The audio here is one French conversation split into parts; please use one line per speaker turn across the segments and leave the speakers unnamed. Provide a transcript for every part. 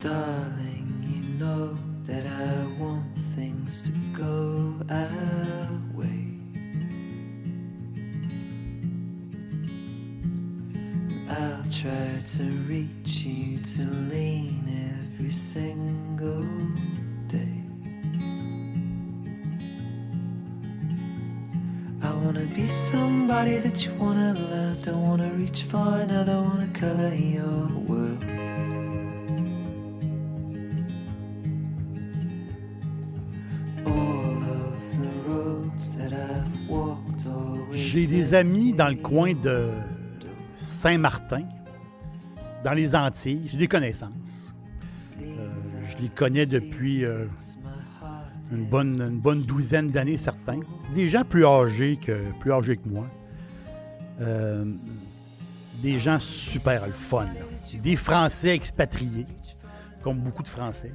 Darling, you know that I want things to go our way. I'll try to reach you to lean every single day. I wanna be somebody that you wanna love. Don't wanna reach for another, wanna color your world.
J'ai des amis dans le coin de Saint-Martin, dans les Antilles. J'ai des connaissances. Je les connais depuis une bonne douzaine d'années, certains. C'est des gens plus âgés que moi. Des gens super le fun. Là. Des Français expatriés, comme beaucoup de Français.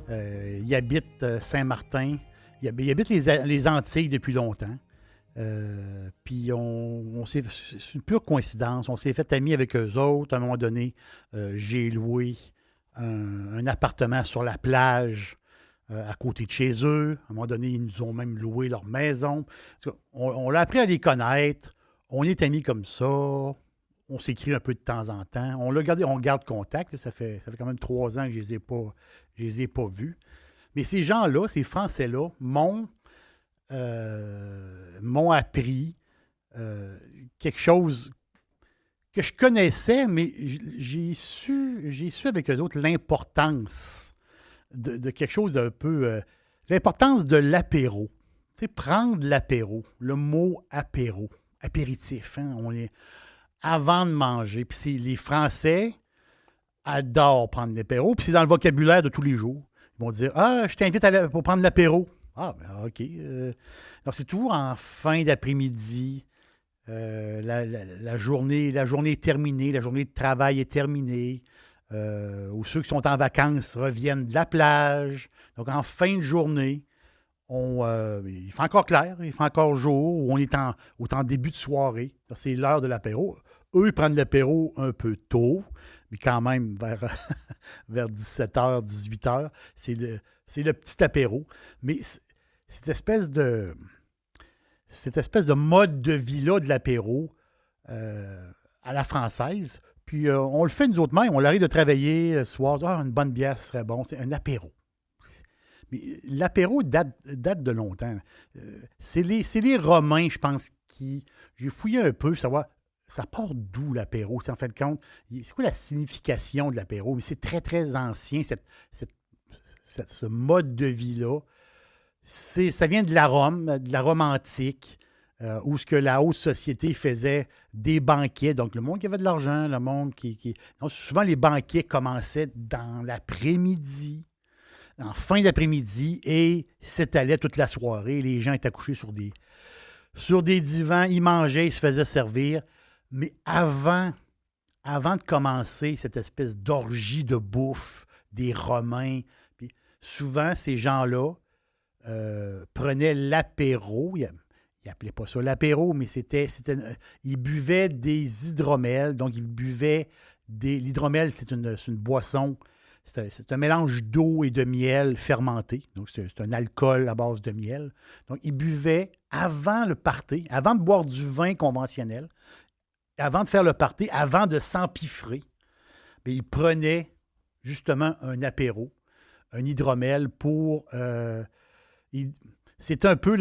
Ils habitent Saint-Martin. Ils habitent les Antilles depuis longtemps. Puis c'est une pure coïncidence. On s'est fait amis avec eux autres. À un moment donné, j'ai loué un appartement sur la plage à côté de chez eux. À un moment donné, ils nous ont même loué leur maison. On l'a appris à les connaître. On est amis comme ça. On s'écrit un peu de temps en temps. On garde contact. Là. Ça fait quand même 3 ans que je les ai pas vus. Mais ces gens-là, ces Français-là, m'ont appris quelque chose que je connaissais, mais j'ai su avec eux autres l'importance de quelque chose d'un peu... l'importance de l'apéro. Tu sais, prendre l'apéro, le mot apéro, apéritif, hein, on est avant de manger. Puis les Français adorent prendre l'apéro, puis c'est dans le vocabulaire de tous les jours. Ils vont dire « Ah, je t'invite pour prendre l'apéro. » Ah, ben OK. Donc, c'est toujours en fin d'après-midi. La journée est terminée, la journée de travail est terminée. Ou ceux qui sont en vacances reviennent de la plage. Donc, en fin de journée, il fait encore clair, il fait encore jour, ou on est en début de soirée. C'est l'heure de l'apéro. Eux, ils prennent l'apéro un peu tôt, mais quand même vers 17h, 18h. C'est le petit apéro. Mais cette espèce de mode de vie-là de l'apéro à la française, puis on le fait nous autres mêmes. On arrive de travailler ce soir, une bonne bière, ce serait bon. C'est un apéro. Mais l'apéro date de longtemps. C'est les Romains, je pense, qui... J'ai fouillé un peu, savoir... Ça part d'où l'apéro? C'est en fin de compte, c'est quoi la signification de l'apéro? Mais c'est très, très ancien, ce mode de vie-là. Ça vient de la Rome antique, où ce que la haute société faisait des banquets. Donc, le monde qui avait de l'argent, le monde qui... Donc, souvent, les banquets commençaient dans l'après-midi, en fin d'après-midi, et s'étalaient toute la soirée. Les gens étaient couchés sur des divans, ils mangeaient, ils se faisaient servir. Mais avant de commencer cette espèce d'orgie de bouffe des Romains, puis souvent, ces gens-là prenaient l'apéro. Ils n'appelaient pas ça l'apéro, mais ils buvaient des hydromels. Donc, ils buvaient l'hydromel, c'est une boisson. C'est un mélange d'eau et de miel fermenté. Donc, c'est un alcool à base de miel. Donc, ils buvaient avant le party, avant de boire du vin conventionnel, avant de faire le party, avant de s'empiffrer, bien, ils prenaient justement un apéro, un hydromel pour... c'est un peu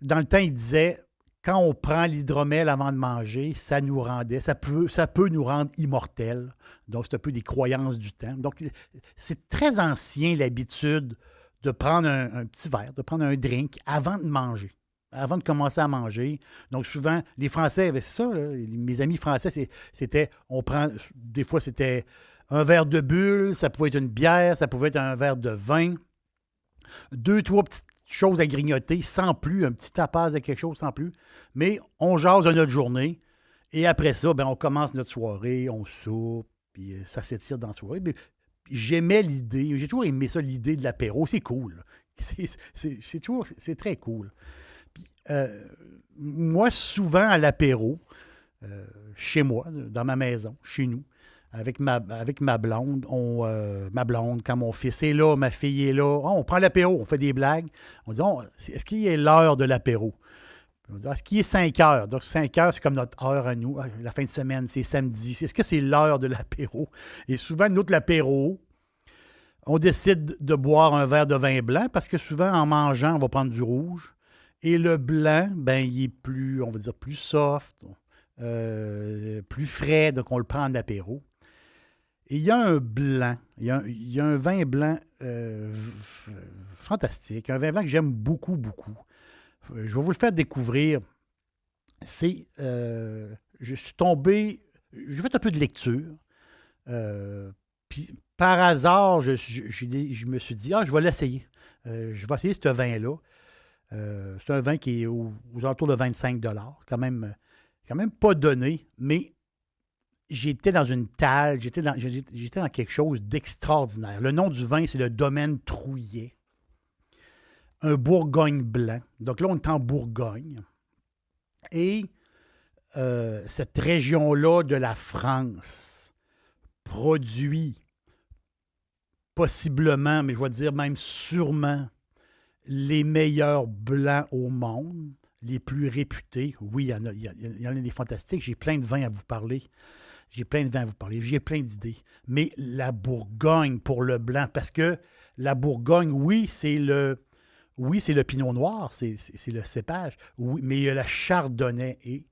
dans le temps, ils disaient, quand on prend l'hydromel avant de manger, ça peut nous rendre immortels. Donc, c'est un peu des croyances du temps. Donc, c'est très ancien l'habitude de prendre un petit verre, de prendre un drink avant de manger. Avant de commencer à manger. Donc, souvent, les Français, c'est ça, là, mes amis français, des fois, c'était un verre de bulle, ça pouvait être une bière, ça pouvait être un verre de vin, 2-3 petites choses à grignoter, sans plus, un petit tapas de quelque chose sans plus. Mais on jase de notre journée, et après ça, ben, on commence notre soirée, on soupe, puis ça s'étire dans la soirée. Mais, j'aimais l'idée, j'ai toujours aimé ça, l'idée de l'apéro, c'est cool. C'est très cool. Puis, moi, souvent à l'apéro, chez moi, dans ma maison, chez nous, avec ma blonde, ma blonde, quand mon fils est là, ma fille est là, on prend l'apéro, on fait des blagues. On dit, est-ce qu'il est l'heure de l'apéro? On dit, est-ce qu'il est 5 heures? Donc, 5 heures, c'est comme notre heure à nous. La fin de semaine, c'est samedi. Est-ce que c'est l'heure de l'apéro? Et souvent, nous, l'apéro, on décide de boire un verre de vin blanc parce que souvent, en mangeant, on va prendre du rouge. Et le blanc, ben, il est plus, on va dire, plus soft, plus frais, donc on le prend en apéro. Et il y a un blanc, il y a un vin blanc fantastique, un vin blanc que j'aime beaucoup, beaucoup. Je vais vous le faire découvrir. Je suis tombé, j'ai fait un peu de lecture, puis par hasard, je me suis dit, je vais l'essayer. Je vais essayer ce vin-là. C'est un vin qui est aux alentours de 25 $, quand même pas donné, mais j'étais dans une talle, j'étais dans quelque chose d'extraordinaire. Le nom du vin, c'est le Domaine Trouillet. Un Bourgogne blanc. Donc là, on est en Bourgogne. Et cette région-là de la France produit possiblement, mais je vais dire même sûrement, les meilleurs blancs au monde, les plus réputés. Oui, il y en a des fantastiques. J'ai plein de vins à vous parler. J'ai plein d'idées. Mais la Bourgogne pour le blanc, parce que la Bourgogne, oui, c'est le pinot noir, c'est le cépage. Oui, mais il y a la chardonnay et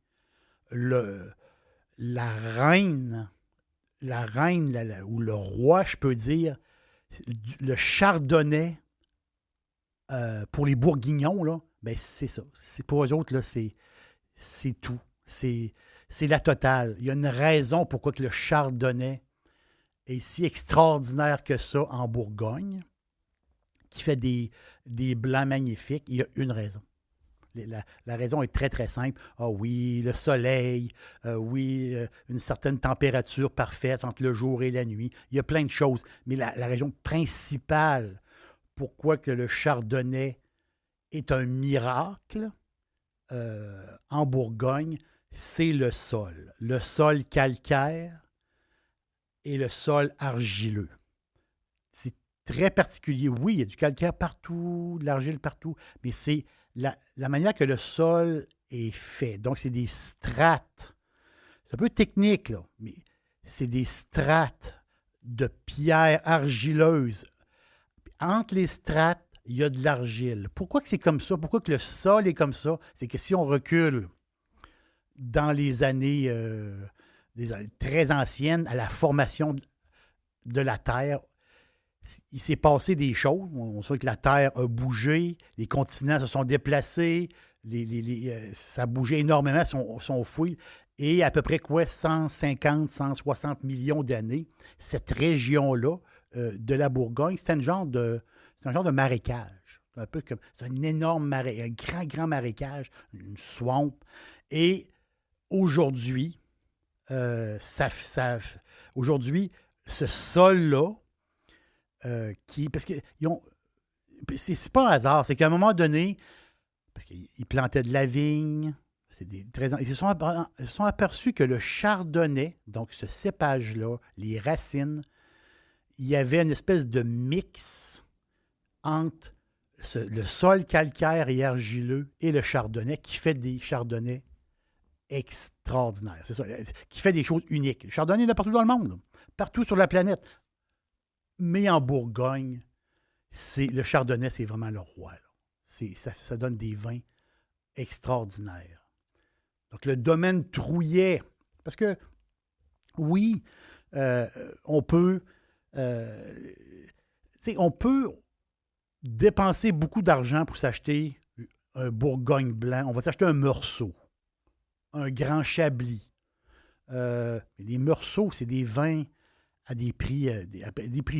la reine, ou le roi, je peux dire, le chardonnay pour les Bourguignons, là, ben c'est ça. Pour eux autres, là, c'est tout. C'est la totale. Il y a une raison pourquoi que le chardonnay est si extraordinaire que ça en Bourgogne, qui fait des blancs magnifiques. Il y a une raison. La raison est très, très simple. Ah oui, le soleil, une certaine température parfaite entre le jour et la nuit. Il y a plein de choses. Mais la raison principale pourquoi que le chardonnay est un miracle en Bourgogne, c'est le sol. Le sol calcaire et le sol argileux. C'est très particulier. Oui, il y a du calcaire partout, de l'argile partout, mais c'est la manière que le sol est fait. Donc, c'est des strates. C'est un peu technique, là, mais c'est des strates de pierres argileuses. Entre les strates, il y a de l'argile. Pourquoi que c'est comme ça? Pourquoi que le sol est comme ça? C'est que si on recule dans les années très anciennes, à la formation de la Terre, il s'est passé des choses. On sait que la Terre a bougé, les continents se sont déplacés, ça a bougé énormément, son fouille. Et à peu près 150, 160 millions d'années, cette région-là de la Bourgogne, c'est un genre de marécage. C'est un énorme marécage, un grand marécage, une swamp. Et aujourd'hui, aujourd'hui, ce sol-là, parce que c'est pas un hasard, c'est qu'à un moment donné, parce qu'ils plantaient de la vigne, ils se sont aperçus que le chardonnay, donc ce cépage-là, les racines, il y avait une espèce de mix entre le sol calcaire et argileux et le chardonnay qui fait des chardonnays extraordinaires. C'est ça, qui fait des choses uniques. Le chardonnay, il y en a partout dans le monde, là, partout sur la planète. Mais en Bourgogne, le chardonnay, c'est vraiment le roi. Là. Ça donne des vins extraordinaires. Donc, le domaine Trouillet, parce que, oui, on peut dépenser beaucoup d'argent pour s'acheter un Bourgogne blanc. On va s'acheter un Meursault, un Grand Chablis. Les Meursaults, c'est des vins à des prix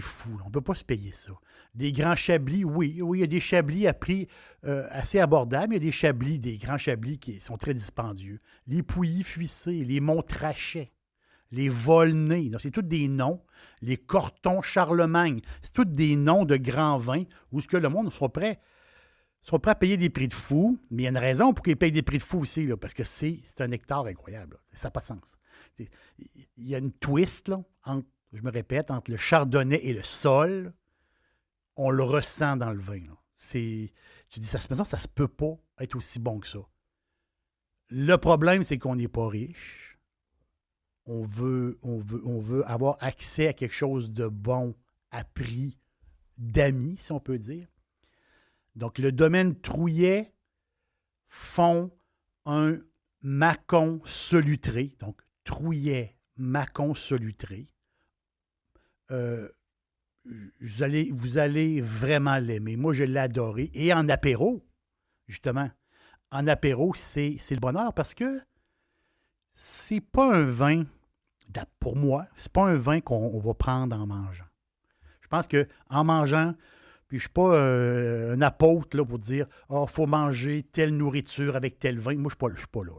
fous. On ne peut pas se payer ça. Des Grands Chablis, oui, il y a des Chablis à prix assez abordables. Il y a des Chablis, des Grands Chablis qui sont très dispendieux. Les Pouilly-Fuissé, les Montrachet, les Volnay, c'est tous des noms. Les Corton Charlemagne, c'est tous des noms de grands vins où ce que le monde soit prêt sont prêts à payer des prix de fou, mais il y a une raison pour qu'ils payent des prix de fou aussi, là, parce que c'est un nectar incroyable. Là. Ça n'a pas de sens. Il y a une twist, là, entre, je me répète, entre le chardonnay et le sol. On le ressent dans le vin. Là. Tu dis, ça se peut pas être aussi bon que ça. Le problème, c'est qu'on n'est pas riche. On veut avoir accès à quelque chose de bon à prix d'amis, si on peut dire. Donc, le domaine Trouillet font un Mâcon solutré. Donc, Trouillet, Mâcon solutré. Vous allez vraiment l'aimer. Moi, je l'ai adoré. Et en apéro, justement, en apéro, c'est le bonheur parce que c'est pas un vin, pour moi, c'est pas un vin qu'on va prendre en mangeant. Je pense qu'en mangeant, puis je ne suis pas un apôtre là, pour dire « Ah, il faut manger telle nourriture avec tel vin. » Moi, je ne suis pas là.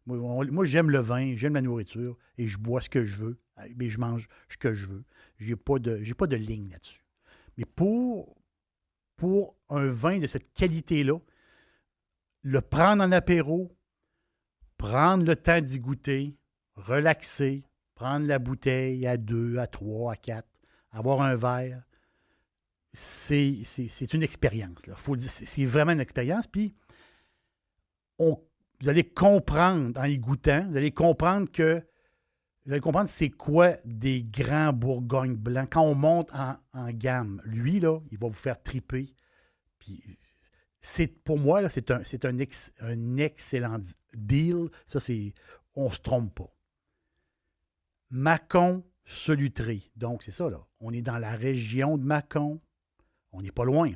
Moi, j'aime le vin, j'aime la nourriture et je bois ce que je veux. Mais je mange ce que je veux. Je n'ai pas de ligne là-dessus. Mais pour un vin de cette qualité-là, le prendre en apéro, prendre le temps d'y goûter, relaxer, prendre la bouteille à 2, à 3, à 4, avoir un verre, c'est une expérience. Là. Faut le dire, c'est vraiment une expérience. Puis, vous allez comprendre en y goûtant, vous allez comprendre c'est quoi des grands Bourgogne blancs. Quand on monte en gamme, lui, là, il va vous faire triper. Puis, pour moi, là, c'est un excellent deal. Ça, on ne se trompe pas. Mâcon solutré. Donc, c'est ça, là. On est dans la région de Mâcon. On n'est pas loin.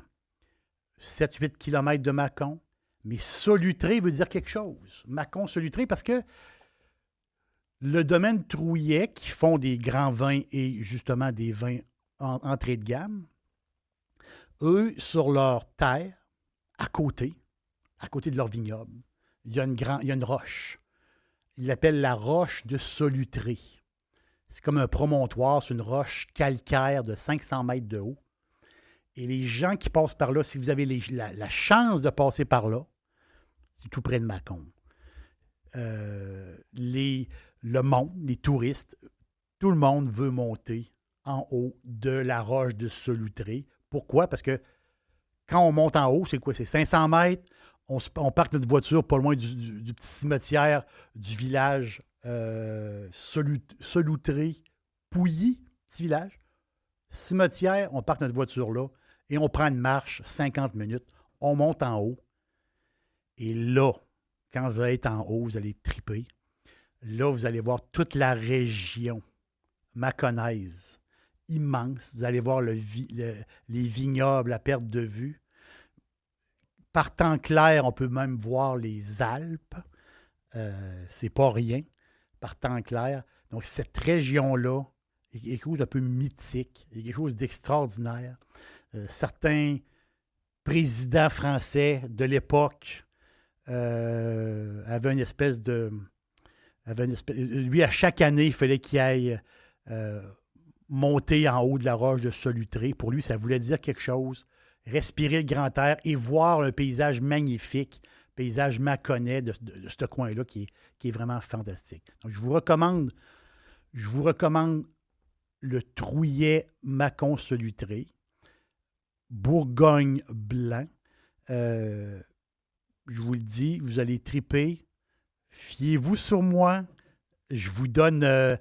7-8 km de Mâcon. Mais solutré veut dire quelque chose. Mâcon solutré parce que le domaine Trouillet, qui font des grands vins et justement des vins entrée de gamme, eux, sur leur terre, à côté de leur vignoble, il y a une roche. Ils l'appellent la roche de Solutré. C'est comme un promontoire, c'est une roche calcaire de 500 mètres de haut. Et les gens qui passent par là, si vous avez la chance de passer par là, c'est tout près de Mâcon. Le monde, les touristes, tout le monde veut monter en haut de la roche de Solutré. Pourquoi? Parce que quand on monte en haut, c'est quoi? C'est 500 mètres. On parque notre voiture pas loin du petit cimetière du village Solutré, Pouilly, petit village. Cimetière, on parque notre voiture là et on prend une marche, 50 minutes. On monte en haut. Et là, quand vous allez être en haut, vous allez triper. Là, vous allez voir toute la région mâconnaise, immense. Vous allez voir les vignobles à perte de vue. Par temps clair, on peut même voir les Alpes. C'est pas rien. Par temps clair. Donc, cette région-là est quelque chose d'un peu mythique. Il y a quelque chose d'extraordinaire. Certains présidents français de l'époque avaient une espèce de... Lui, à chaque année, il fallait qu'il aille monter en haut de la roche de Solutré. Pour lui, ça voulait dire quelque chose. Respirer le grand air et voir un paysage magnifique, paysage mâconnais de ce coin-là qui est vraiment fantastique. Donc, je vous recommande le Trouillet Mâcon Solutré, Bourgogne blanc. Je vous le dis, vous allez triper. Fiez-vous sur moi. Je vous donne un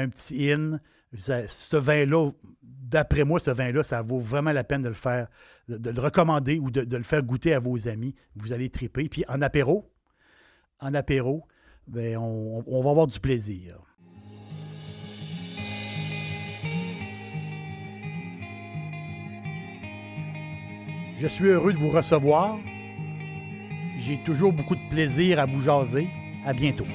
petit in. Ce vin-là, d'après moi, ça vaut vraiment la peine de le faire, de le recommander ou de le faire goûter à vos amis. Vous allez triper. Puis en apéro, ben, on va avoir du plaisir. Je suis heureux de vous recevoir. J'ai toujours beaucoup de plaisir à vous jaser. À bientôt.